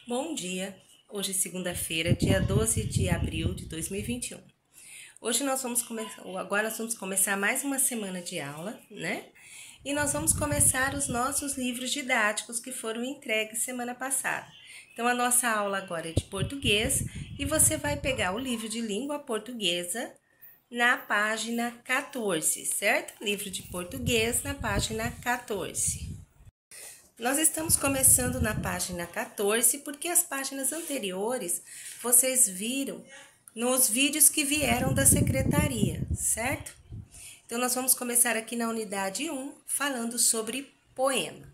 Bom dia, hoje é segunda-feira, dia 12 de abril de 2021. Agora nós vamos começar mais uma semana de aula, né? E nós vamos começar os nossos livros didáticos que foram entregues semana passada. Então, a nossa aula agora é de português e você vai pegar o livro de língua portuguesa na página 14, certo? Livro de português na página 14. Nós estamos começando na página 14 porque as páginas anteriores vocês viram nos vídeos que vieram da secretaria, certo? Então, nós vamos começar aqui na unidade 1 falando sobre poema.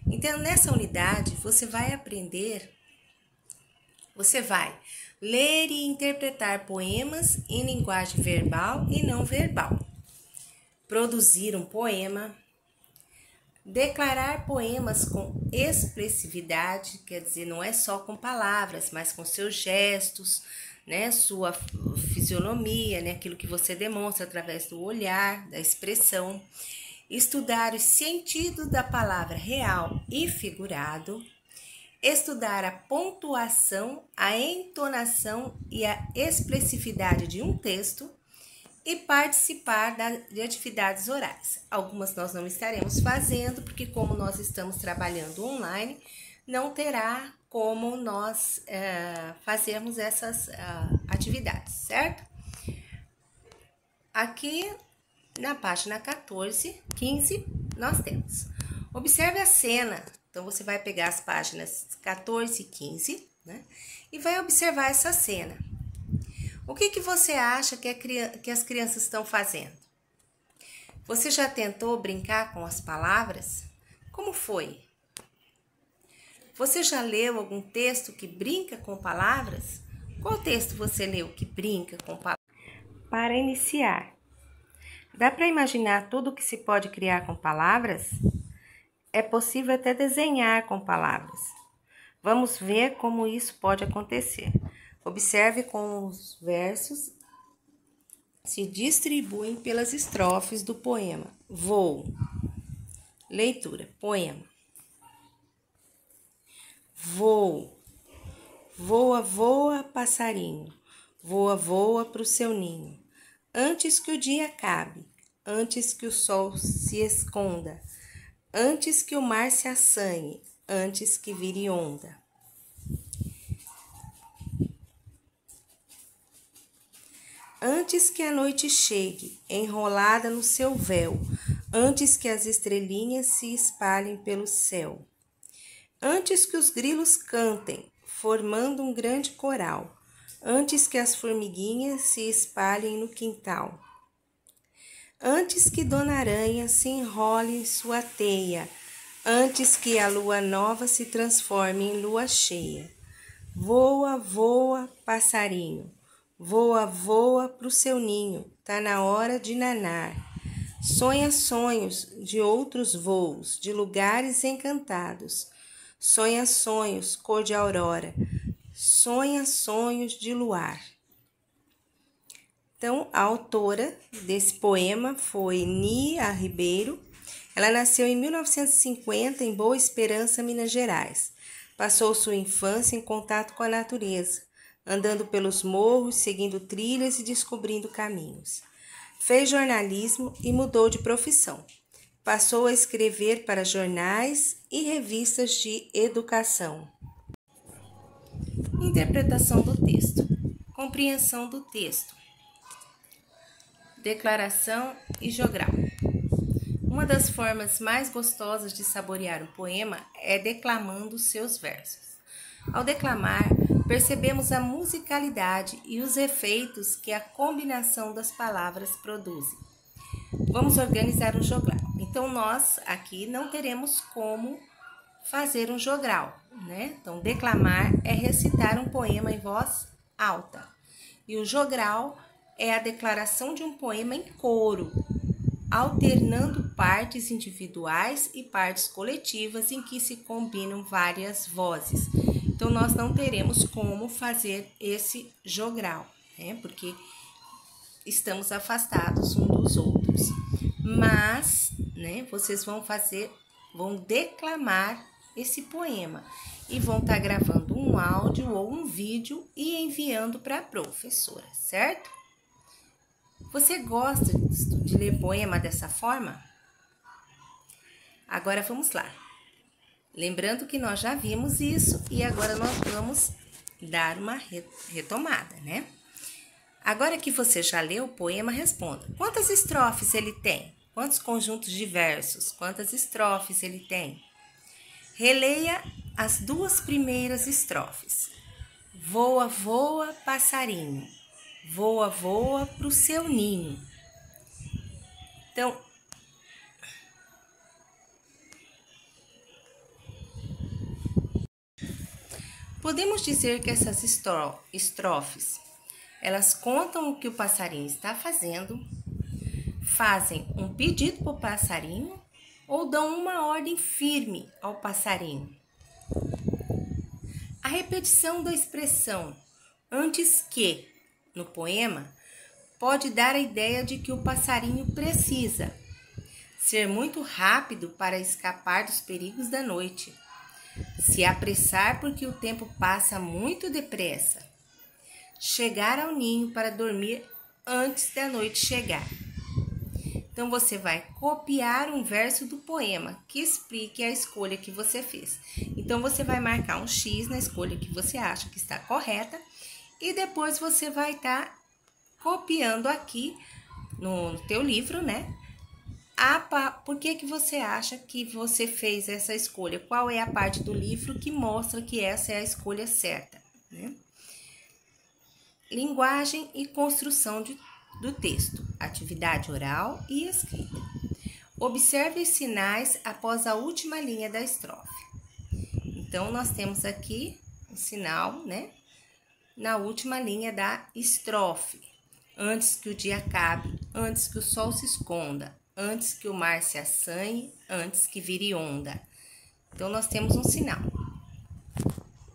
Então, nessa unidade você vai ler e interpretar poemas em linguagem verbal e não verbal, produzir um poema, declarar poemas com expressividade, quer dizer, não é só com palavras, mas com seus gestos, né, sua fisionomia, né, aquilo que você demonstra através do olhar, da expressão. Estudar os sentidos da palavra real e figurado. Estudar a pontuação, a entonação e a expressividade de um texto. E participar de atividades orais. Algumas nós não estaremos fazendo, porque como nós estamos trabalhando online, não terá como nós fazermos essas atividades, certo? Aqui na página 15, nós temos. Observe a cena. Então, você vai pegar as páginas 14 e 15, né? E vai observar essa cena. O que você acha que as crianças estão fazendo? Você já tentou brincar com as palavras? Como foi? Você já leu algum texto que brinca com palavras? Qual texto você leu que brinca com palavras? Para iniciar, dá para imaginar tudo o que se pode criar com palavras? É possível até desenhar com palavras. Vamos ver como isso pode acontecer. Observe como os versos se distribuem pelas estrofes do poema. Voo. Leitura. Poema. Voo. Voa, voa, passarinho. Voa, voa pro seu ninho. Antes que o dia acabe, antes que o sol se esconda, antes que o mar se assanhe, antes que vire onda. Antes que a noite chegue, enrolada no seu véu, antes que as estrelinhas se espalhem pelo céu. Antes que os grilos cantem, formando um grande coral, antes que as formiguinhas se espalhem no quintal. Antes que Dona Aranha se enrole em sua teia, antes que a lua nova se transforme em lua cheia. Voa, voa, passarinho. Voa, voa pro seu ninho, tá na hora de nanar. Sonha sonhos de outros voos, de lugares encantados. Sonha sonhos cor de aurora, sonha sonhos de luar. Então, a autora desse poema foi Nia Ribeiro. Ela nasceu em 1950 em Boa Esperança, Minas Gerais. Passou sua infância em contato com a natureza, andando pelos morros, seguindo trilhas e descobrindo caminhos. Fez jornalismo e mudou de profissão. Passou a escrever para jornais e revistas de educação. Interpretação do texto. Compreensão do texto. Declaração e jogral. Uma das formas mais gostosas de saborear um poema é declamando seus versos. Ao declamar, percebemos a musicalidade e os efeitos que a combinação das palavras produzem. Vamos organizar um jogral. Então, nós aqui não teremos como fazer um jogral, né? Então, declamar é recitar um poema em voz alta. E o jogral é a declaração de um poema em coro, alternando partes individuais e partes coletivas em que se combinam várias vozes. Então, nós não teremos como fazer esse jogral, né? Porque estamos afastados uns dos outros. Mas, né, vocês vão declamar esse poema e vão estar gravando um áudio ou um vídeo e enviando para a professora, certo? Você gosta de ler poema dessa forma? Agora vamos lá. Lembrando que nós já vimos isso e agora nós vamos dar uma retomada, né? Agora que você já leu o poema, responda. Quantas estrofes ele tem? Quantos conjuntos de versos? Quantas estrofes ele tem? Releia as 2 primeiras estrofes. Voa, voa, passarinho. Voa, voa pro seu ninho. Então, podemos dizer que essas estrofes, elas contam o que o passarinho está fazendo, fazem um pedido para o passarinho ou dão uma ordem firme ao passarinho. A repetição da expressão antes que, no poema, pode dar a ideia de que o passarinho precisa ser muito rápido para escapar dos perigos da noite, se apressar porque o tempo passa muito depressa, chegar ao ninho para dormir antes da noite chegar. Então, você vai copiar um verso do poema que explique a escolha que você fez. Então, você vai marcar um X na escolha que você acha que está correta e depois você vai estar copiando aqui no teu livro, né? Por que você acha que você fez essa escolha? Qual é a parte do livro que mostra que essa é a escolha certa, né? Linguagem e construção do texto, atividade oral e escrita. Observe os sinais após a última linha da estrofe. Então, nós temos aqui o sinal, né? Na última linha da estrofe. Antes que o dia acabe, antes que o sol se esconda, antes que o mar se assanhe, antes que vire onda. Então, nós temos um sinal.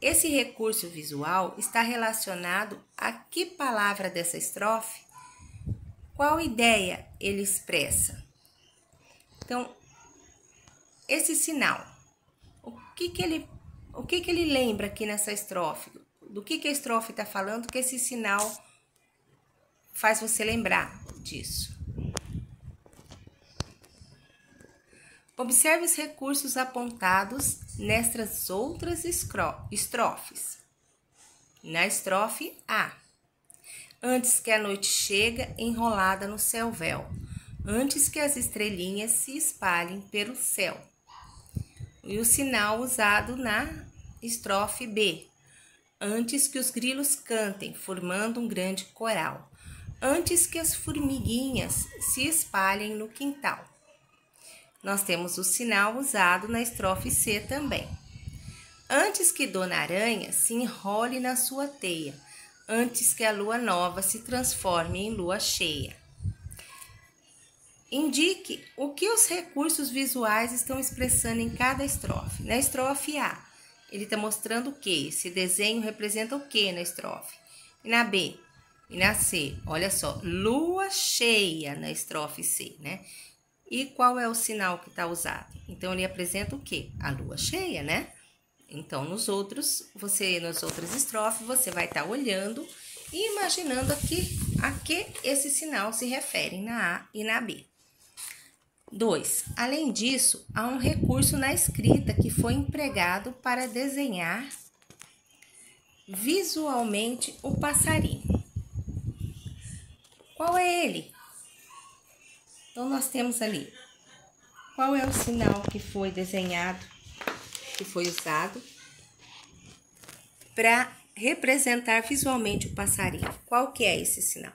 Esse recurso visual está relacionado a que palavra dessa estrofe? Qual ideia ele expressa? Então, esse sinal, o que ele lembra aqui nessa estrofe? Do que a estrofe está falando que esse sinal faz você lembrar disso? Observe os recursos apontados nestas outras estrofes. Na estrofe A. Antes que a noite chega enrolada no céu véu, antes que as estrelinhas se espalhem pelo céu. E o sinal usado na estrofe B. Antes que os grilos cantem, formando um grande coral, antes que as formiguinhas se espalhem no quintal. Nós temos o sinal usado na estrofe C também. Antes que Dona Aranha se enrole na sua teia, antes que a lua nova se transforme em lua cheia. Indique o que os recursos visuais estão expressando em cada estrofe. Na estrofe A, ele está mostrando o que? Esse desenho representa o que na estrofe? E na B e na C, olha só, lua cheia na estrofe C, né? E qual é o sinal que está usado? Então, ele apresenta o que? A lua cheia, né? Então, nas outras estrofes, você vai estar olhando e imaginando a que esse sinal se refere na A e na B. 2. Além disso, há um recurso na escrita que foi empregado para desenhar visualmente o passarinho. Qual é ele? Então, nós temos ali, qual é o sinal que foi desenhado, que foi usado para representar visualmente o passarinho? Qual que é esse sinal?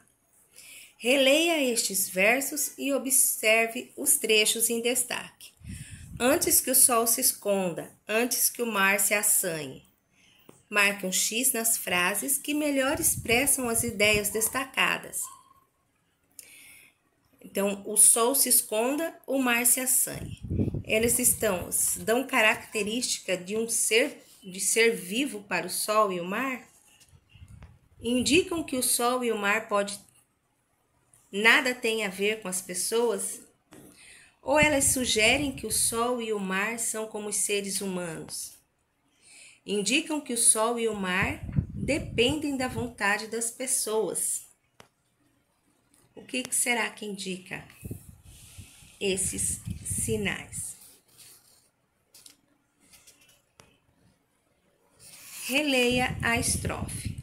Releia estes versos e observe os trechos em destaque. Antes que o sol se esconda, antes que o mar se assanhe. Marque um X nas frases que melhor expressam as ideias destacadas. Então, o sol se esconda, o mar se assanhe. Eles dão característica de ser vivo para o sol e o mar? Indicam que o sol e o mar nada tem a ver com as pessoas? Ou elas sugerem que o sol e o mar são como os seres humanos? Indicam que o sol e o mar dependem da vontade das pessoas. O que será que indica esses sinais? Releia a estrofe.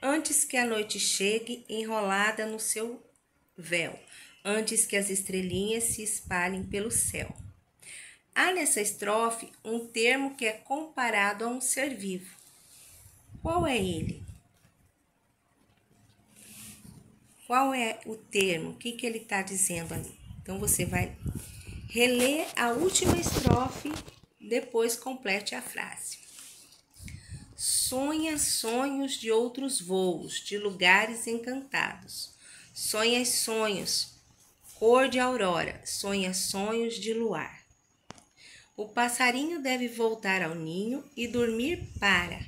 Antes que a noite chegue enrolada no seu véu, antes que as estrelinhas se espalhem pelo céu. Há nessa estrofe um termo que é comparado a um ser vivo. Qual é ele? Qual é o termo? O que ele está dizendo ali? Então, você vai reler a última estrofe, depois complete a frase. Sonha sonhos de outros voos, de lugares encantados. Sonha sonhos, cor de aurora, sonha sonhos de luar. O passarinho deve voltar ao ninho e dormir para.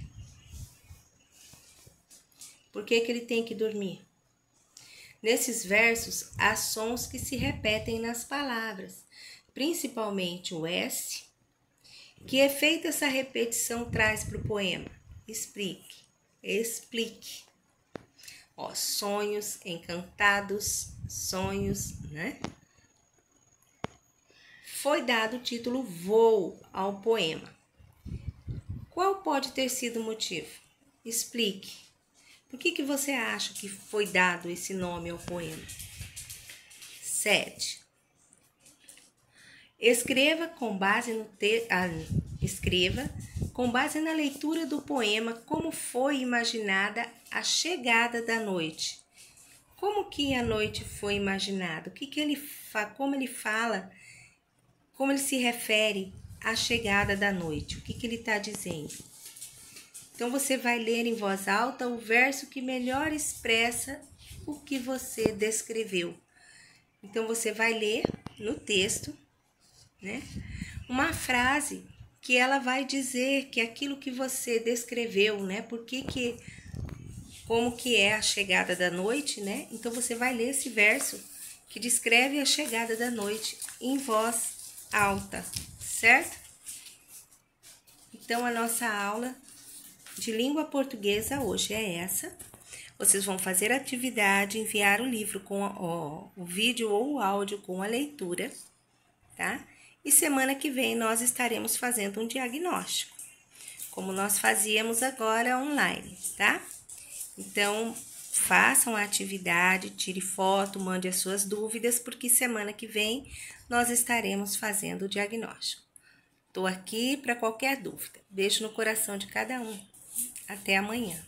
Por que ele tem que dormir? Nesses versos, há sons que se repetem nas palavras, principalmente o S. Que efeito essa repetição traz para o poema? Explique. Sonhos, encantados, sonhos, né? Foi dado o título Voo ao poema. Qual pode ter sido o motivo? Explique. Por que você acha que foi dado esse nome ao poema? 7. Escreva com base na leitura do poema como foi imaginada a chegada da noite. Como que a noite foi imaginada? Como ele fala, como ele se refere à chegada da noite? O que ele está dizendo? Então, você vai ler em voz alta o verso que melhor expressa o que você descreveu. Então, você vai ler no texto, né, uma frase que ela vai dizer que aquilo que você descreveu, né, como que é a chegada da noite, né? Então, você vai ler esse verso que descreve a chegada da noite em voz alta, certo? Então, a nossa aula de língua portuguesa hoje é essa. Vocês vão fazer a atividade, enviar o livro com o vídeo ou o áudio com a leitura, tá? E semana que vem nós estaremos fazendo um diagnóstico, como nós fazíamos agora online, tá? Então, façam a atividade, tire foto, mande as suas dúvidas, porque semana que vem nós estaremos fazendo o diagnóstico. Estou aqui para qualquer dúvida. Beijo no coração de cada um. Até amanhã.